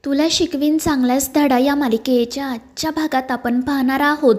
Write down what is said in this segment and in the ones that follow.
तुला शिकवीन चांगलाच धडा या मालिकेच्या आजच्या भागात आपण पाहणार आहोत.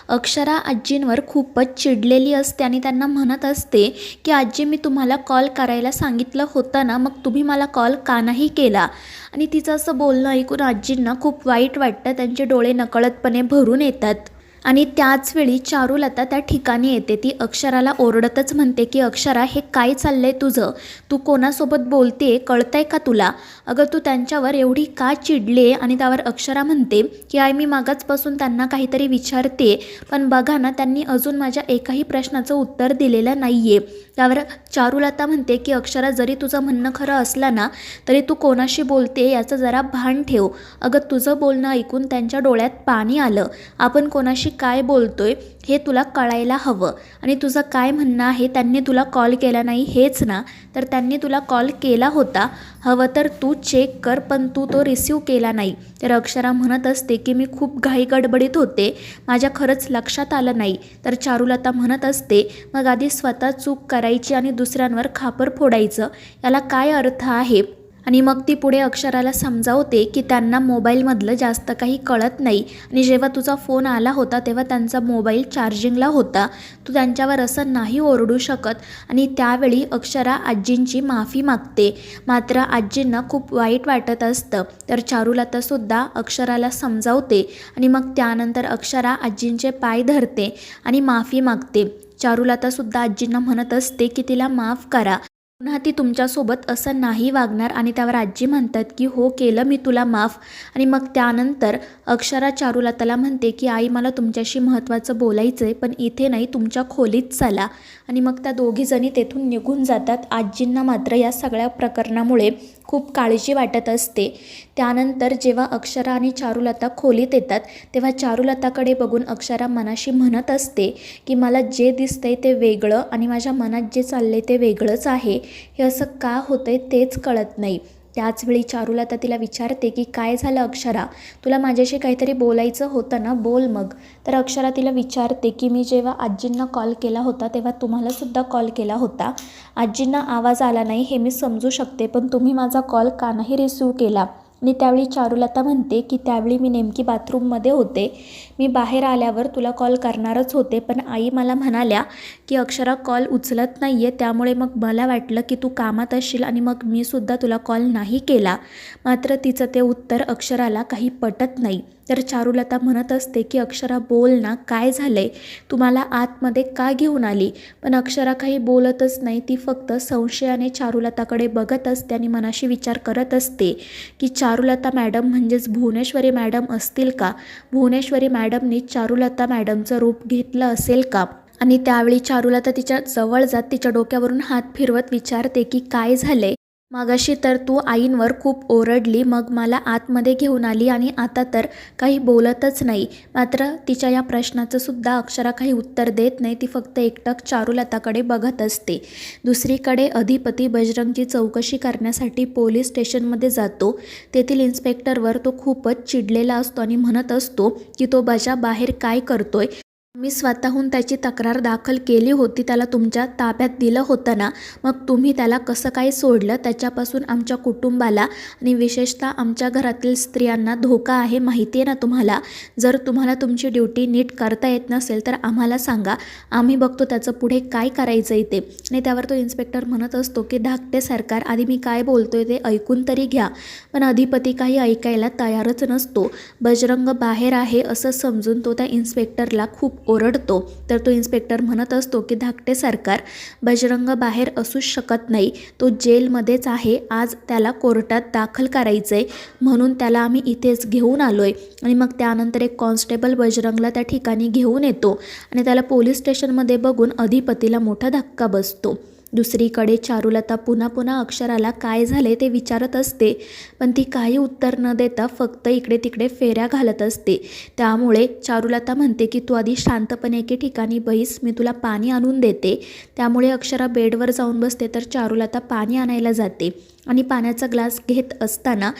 अक्षरा आजींवर खूपच चिडलेली असते आणि त्यांना म्हणत असते की आजी, मी तुम्हाला कॉल करायला सांगितलं होतं ना, मग तुम्ही मला कॉल का नाही केला. आणि तिचं असं बोलणं ऐकून आजींना खूप वाईट वाटतं. त्यांचे डोळे नकळतपणे भरून येतात. आणि त्याचवेळी चारुलता त्या ठिकाणी येते. ती अक्षराला ओरडतच म्हणते की अक्षरा, हे काय चाललंय तुझं? तू कोणासोबत बोलते कळतंय का तुला? अगं तू त्यांच्यावर एवढी का चिडले? आणि त्यावर अक्षरा म्हणते की आई, मी मागचपासून त्यांना काहीतरी विचारते, पण बघा ना, त्यांनी अजून माझ्या एकाही प्रश्नाचं उत्तर दिलेलं नाही आहे. त्यावर चारुलता म्हणते की अक्षरा, जरी तुझं म्हणणं खरं असलं ना, तरी तू कोणाशी बोलते याचं जरा भान ठेव. अगं तुझं बोलणं ऐकून त्यांच्या डोळ्यात पाणी आलं. आपण कोणाशी काय बोलतोय हे तुला कळायला हवं. आणि तुझं काय म्हणणं आहे, त्यांनी तुला कॉल केला नाही हेच ना? तर त्यांनी तुला कॉल केला होता, हवं तर तू चेक कर, पण तू तो रिसीव केला नाही. तर अक्षरा म्हणत असते की मी खूप घाई गडबडीत होते, माझ्या खरंच लक्षात आलं नाही. तर चारुलता म्हणत असते, मग आधी स्वतः चूक करायची आणि दुसऱ्यांवर खापर फोडायचं, याला काय अर्थ आहे? आणि मग ती पुढे अक्षराला समजावते की त्यांना मोबाईलमधलं जास्त काही कळत नाही. आणि जेव्हा तुझा फोन आला होता तेव्हा त्यांचा मोबाईल चार्जिंगला होता. तू त्यांच्यावर असं नाही ओरडू शकत. आणि त्यावेळी अक्षरा आजींची माफी मागते. मात्र आजींना खूप वाईट वाटत असतं. तर चारुलतासुद्धा अक्षराला समजावते आणि मग त्यानंतर अक्षरा आजींचे पाय धरते आणि माफी मागते. चारुलतासुद्धा आजींना म्हणत असते की तिला माफ करा, पुन्हा ती तुमच्यासोबत असं नाही वागणार. आणि त्यावर आजी म्हणतात की हो, केलं मी तुला माफ. आणि मग त्यानंतर अक्षरा चारुलताला म्हणते की आई, मला तुमच्याशी महत्त्वाचं बोलायचं आहे, पण इथे नाही, तुमच्या खोलीत चला. आणि मग त्या दोघीजणी तेथून निघून जातात. आजींना मात्र या सगळ्या प्रकरणामुळे खूप काळजी वाटत असते. त्यानंतर जेव्हा अक्षरा आणि चारुलता खोलीत येतात तेव्हा चारुलताकडे बघून अक्षरा मनाशी म्हणत असते की मला जे दिसतंय ते वेगळं आणि माझ्या मनात जे चाललंय ते वेगळंच आहे. हे असं का होतंय तेच कळत नाही. त्याचवेळी चारुलता तिला विचारते की काय झालं अक्षरा, तुला माझ्याशी काहीतरी बोलायचं होतं ना, बोल मग. तर अक्षरा तिला विचारते की मी जेव्हा आजींना कॉल केला होता तेव्हा तुम्हालासुद्धा कॉल केला होता. आजींना आवाज आला नाही हे मी समजू शकते, पण तुम्ही माझा कॉल का नाही रिसीव केला? आणि त्यावेळी चारुलता म्हणते की त्यावेळी मी नेमकी बाथरूममध्ये होते, मी बाहेर आल्यावर तुला कॉल करणारच होते, पण आई मला म्हणाल्या की अक्षरा कॉल उचलत नाही आहे, त्यामुळे मग मला वाटलं की तू कामात असशील आणि मग मी सुद्धा तुला कॉल नाही केला. मात्र तिचं ते उत्तर अक्षराला काही पटत नाही. तर चारुलता म्हणत असते की अक्षरा, बोल ना, काय झालंय? तुम्हाला आतमध्ये का घेऊन आली? पण अक्षरा काही बोलतच नाही. ती फक्त संशयाने चारुलताकडे बघत असते आणि मनाशी विचार करत असते की चारुलता मॅडम म्हणजेच भुवनेश्वरी मॅडम असतील का? भुवनेश्वरी मॅडमनी चारुलता मॅडमचं रूप घेतलं असेल का? आणि त्यावेळी चारुलता तिच्या जवळ जात तिच्या डोक्यावरून हात फिरवत विचारते की काय झालंय? मागाशी तर तू आईंवर खूप ओरडली, मग मला आतमध्ये घेऊन आली आणि आता तर काही बोलतच नाही. मात्र तिच्या या प्रश्नाचं सुद्धा अक्षरा काही उत्तर देत नाही. ती फक्त एकटक चारुलताकडे बघत असते. दुसरीकडे अधिपती बजरंगची चौकशी करण्यासाठी पोलीस स्टेशनमध्ये जातो. तेथील इन्स्पेक्टरवर तो खूपच चिडलेला असतो आणि म्हणत असतो की तो बजा बाहेर काय करतोय? मी स्वतःहून त्याची तक्रार दाखल केली होती, त्याला तुमच्या ताब्यात दिलं होतं ना, मग तुम्ही त्याला कसं काय सोडलं? त्याच्यापासून आमच्या कुटुंबाला आणि विशेषतः आमच्या घरातील स्त्रियांना धोका आहे, माहिती आहे ना तुम्हाला? जर तुम्हाला तुमची ड्युटी नीट करता येत नसेल तर आम्हाला सांगा, आम्ही बघतो त्याचं पुढे काय करायचं आहे ते. आणि त्यावर तो इन्स्पेक्टर म्हणत असतो की धाकटे सरकार, आधी मी काय बोलतोय ते ऐकून तरी घ्या. पण अधिपती काही ऐकायला तयारच नसतो. बजरंग बाहेर आहे असं समजून तो त्या इन्स्पेक्टरला खूप ओरडतो. तर तो इन्स्पेक्टर म्हणत असतो की धाकटे सरकार, बजरंग बाहेर असूच शकत नाही, तो जेलमध्येच आहे. आज त्याला कोर्टात दाखल करायचं आहे, म्हणून त्याला आम्ही इथेच घेऊन आलो आहे. आणि मग त्यानंतर एक कॉन्स्टेबल बजरंगला त्या ठिकाणी घेऊन येतो आणि त्याला पोलीस स्टेशनमध्ये बघून अधिपतीला मोठा धक्का बसतो. दुसरीकडे चारुलता पुन्हा पुन्हा अक्षराला काय झाले ते विचारत असते, पण ती काही उत्तर न देता फक्त इकडे तिकडे फेऱ्या घालत असते. त्यामुळे चारुलता म्हणते की तू आधी शांतपणे एके ठिकाणी बैस, मी तुला पाणी आणून देते. त्यामुळे अक्षरा बेडवर जाऊन बसते. तर चारुलता पाणी आणायला जाते आणि पाण्याचा ग्लास घेत असताना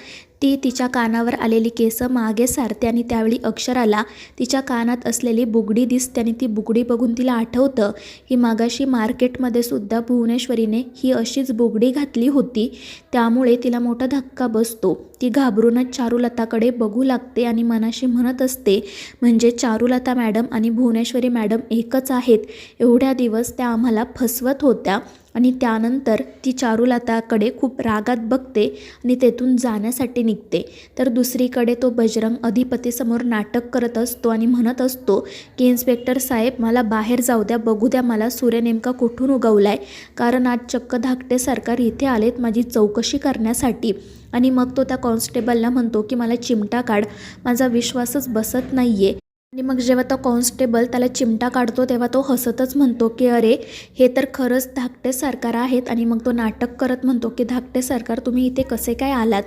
ती तिच्या कानावर आलेली केस मागे सारते आणि त्यावेळी अक्षराला तिच्या कानात असलेली बुगडी दिसते आणि ती बुगडी बघून तिला आठवतं की मागाशी मार्केटमध्ये सुद्धा भुवनेश्वरीने ही अशीच बुगडी घातली होती. त्यामुळे तिला मोठा धक्का बसतो. ती घाबरूनच चारुलताकडे बघू लागते आणि मनाशी म्हणत असते, म्हणजे चारुलता मॅडम आणि भुवनेश्वरी मॅडम एकच आहेत. एवढ्या दिवस त्या आम्हाला फसवत होत्या. आणि त्यानंतर ती चारुलताकडे खूप रागात बघते आणि तेथून जाण्यासाठी निघते. तर दुसरीकडे तो बजरंग अधिपतीसमोर नाटक करत असतो आणि म्हणत असतो की इन्स्पेक्टर साहेब, मला बाहेर जाऊ द्या, बघू द्या मला सूर्य नेमका कुठून उगवलाय. कारण आज चक्क धाकटे सरकार इथे आलेत माझी चौकशी करण्यासाठी. आणि मग तो त्या कॉन्स्टेबलला म्हणतो की मला चिमटा काढ, माझा विश्वासच बसत नाही आहे. आणि मग जेव्हा तो कॉन्स्टेबल त्याला चिमटा काढतो तेव्हा तो हसतच म्हणतो की अरे, हे तर खरंच धाकटे सरकार आहेत. आणि मग तो नाटक करत म्हणतो की धाकटे सरकार, तुम्ही इथे कसे काय आलात.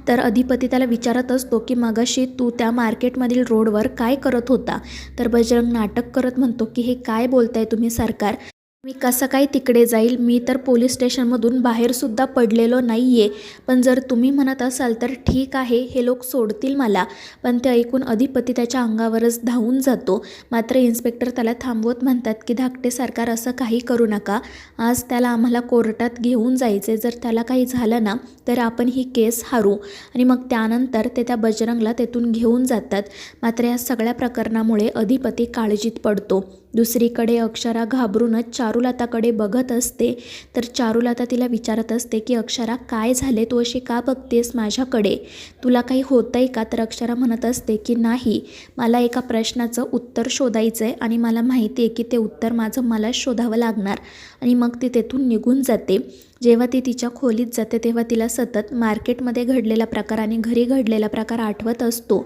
तर अधिपती त्याला विचारत असतो की मगाशी तू त्या मार्केटमधील रोडवर काय करत होता. तर बजरंग नाटक करत म्हणतो की हे काय बोलताय तुम्ही सरकार, मी कसं काय तिकडे जाईल, मी तर पोलीस स्टेशनमधून बाहेरसुद्धा पडलेलो नाही आहे. पण जर तुम्ही म्हणत असाल तर ठीक आहे, हे लोक सोडतील मला. पण ते ऐकून अधिपती त्याच्या अंगावरच धावून जातो. मात्र इन्स्पेक्टर त्याला थांबवत म्हणतात की धाकटे सरकार, असं काही करू नका. आज त्याला आम्हाला कोर्टात घेऊन जायचे, जर त्याला काही झालं ना तर आपण ही केस हारू. आणि मग त्यानंतर ते त्या बजरंगला तेथून घेऊन जातात. मात्र या सगळ्या प्रकरणामुळे अधिपती काळजीत पडतो. दुसरीकडे अक्षरा घाबरूनच चारुलताकडे बघत असते. तर चारुलता तिला विचारत असते की अक्षरा, काय झाले, तू अशी का बघतेस माझ्याकडे, तुला काही होतं आहे का. तर अक्षरा म्हणत असते की नाही, मला एका प्रश्नाचं उत्तर शोधायचं आहे आणि मला माहिती आहे की ते उत्तर माझं मलाच शोधावं लागणार. आणि मग ती तेथून निघून जाते. जेव्हा ती तिच्या खोलीत जाते तेव्हा तिला सतत मार्केटमध्ये घडलेला प्रकार आणि घरी घडलेला प्रकार आठवत असतो.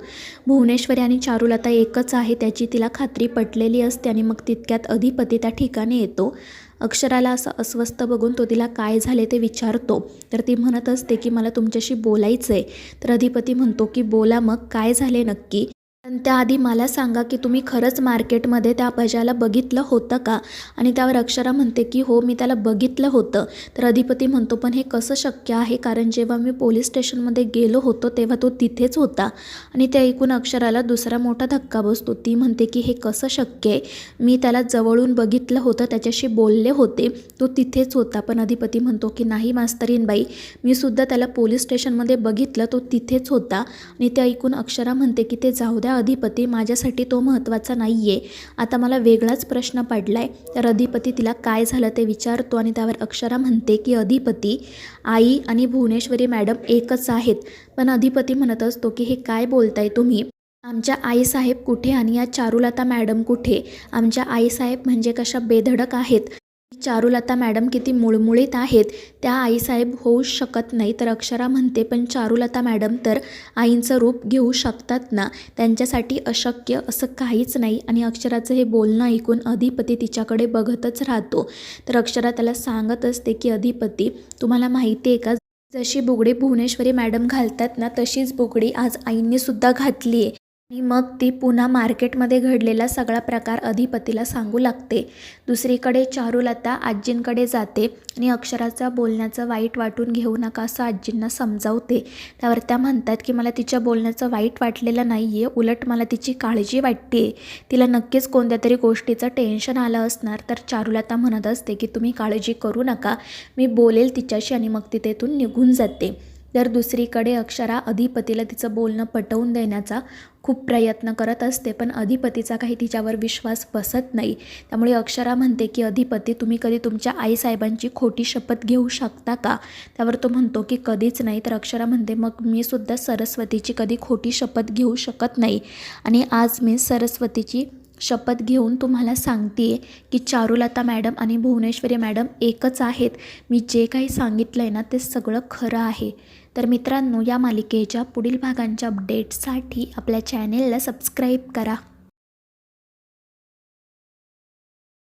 भुवनेश्वरी आणि चारुलता एकच आहे त्याची तिला खात्री पटलेली असते. आणि मग तितक्यात अधिपती त्या ठिकाणी येतो. अक्षराला असं अस्वस्थ बघून तो तिला काय झाले ते विचारतो. तर ती म्हणत असते की मला तुमच्याशी बोलायचं आहे. तर अधिपती म्हणतो की बोला, मग काय झाले नक्की. पण त्याआधी मला सांगा की तुम्ही खरंच मार्केटमध्ये त्या बजाला बघितलं होतं का. आणि त्यावर अक्षरा म्हणते की हो, मी त्याला बघितलं होतं. तर अधिपती म्हणतो पण हे कसं शक्य आहे, कारण जेव्हा मी पोलीस स्टेशनमध्ये गेलो होतो तेव्हा तो तिथेच होता. आणि ते ऐकून अक्षराला दुसरा मोठा धक्का बसतो. ती म्हणते की हे कसं शक्य आहे, मी त्याला जवळून बघितलं होतं, त्याच्याशी बोलले होते, तो तिथेच होता. पण अधिपती म्हणतो की नाही मास्तरीनबाई, मी सुद्धा त्याला पोलीस स्टेशनमध्ये बघितलं, तो तिथेच होता. आणि ते ऐकून अक्षरा म्हणते की ते जाऊ द्या अधिपती, माझ्यासाठी तो महत्त्वाचा नाही आहे, आता मला वेगळाच प्रश्न पडला आहे. तर अधिपती तिला काय झालं ते विचारतो. आणि त्यावर अक्षरा म्हणते की अधिपती, आई आणि भुवनेश्वरी मॅडम एकच आहेत. पण अधिपती म्हणत असतो की हे काय बोलताय तुम्ही, आमच्या आईसाहेब कुठे आणि या चारुलता मॅडम कुठे. आमच्या आईसाहेब म्हणजे कशा बेधडक आहेत, चारुलता मॅडम किती मुळमुळीत आहेत, त्या आईसाहेब होऊ शकत नाही. तर अक्षरा म्हणते पण चारुलता मॅडम तर आईंचं रूप घेऊ शकतात ना, त्यांच्यासाठी अशक्य असं काहीच नाही. आणि अक्षराचं हे बोलणं ऐकून अधिपती तिच्याकडे बघतच राहतो. तर अक्षरा त्याला सांगत असते की अधिपती, तुम्हाला माहिती आहे का, जशी बुगडी भुवनेश्वरी मॅडम घालतात ना तशीच बुगडी आज आईंनीसुद्धा घातली आहे. आणि मग ती पुन्हा मार्केटमध्ये घडलेला सगळा प्रकार अधिपतीला सांगू लागते. दुसरीकडे चारुलता आजींकडे जाते आणि अक्षराचा बोलण्याचं वाईट वाटून घेऊ नका असं आजींना समजावते. त्यावर त्या म्हणतात की मला तिच्या बोलण्याचं वाईट वाटलेलं नाही आहे, उलट मला तिची काळजी वाटते, तिला नक्कीच कोणत्या तरी गोष्टीचं टेन्शन आलं असणार. तर चारुलता म्हणत असते की तुम्ही काळजी करू नका, मी बोलेल तिच्याशी. आणि मग ती तेथून निघून जाते. तर दुसरीकडे अक्षरा अधिपतीला तिचं बोलणं पटवून देण्याचा खूप प्रयत्न करत असते. पण अधिपतीचा काही तिच्यावर विश्वास बसत नाही. त्यामुळे अक्षरा म्हणते की अधिपती, तुम्ही कधी तुमच्या आईसाहेबांची खोटी शपथ घेऊ शकता का. त्यावर तो म्हणतो की कधीच नाही. तर अक्षरा म्हणते मग मी सुद्धा सरस्वतीची कधी खोटी शपथ घेऊ शकत नाही. आणि आज मी सरस्वतीची शपथ घेऊन तुम्हाला सांगते की चारुलता मॅडम आणि भुवनेश्वरी मॅडम एकच आहेत. मी जे काही सांगितलं आहे ना ते सगळं खरं आहे. तर मित्रांनो, या मालिकेच्या पुढील भागांच्या अपडेट्ससाठी आपल्या चॅनेलला सबस्क्राईब करा.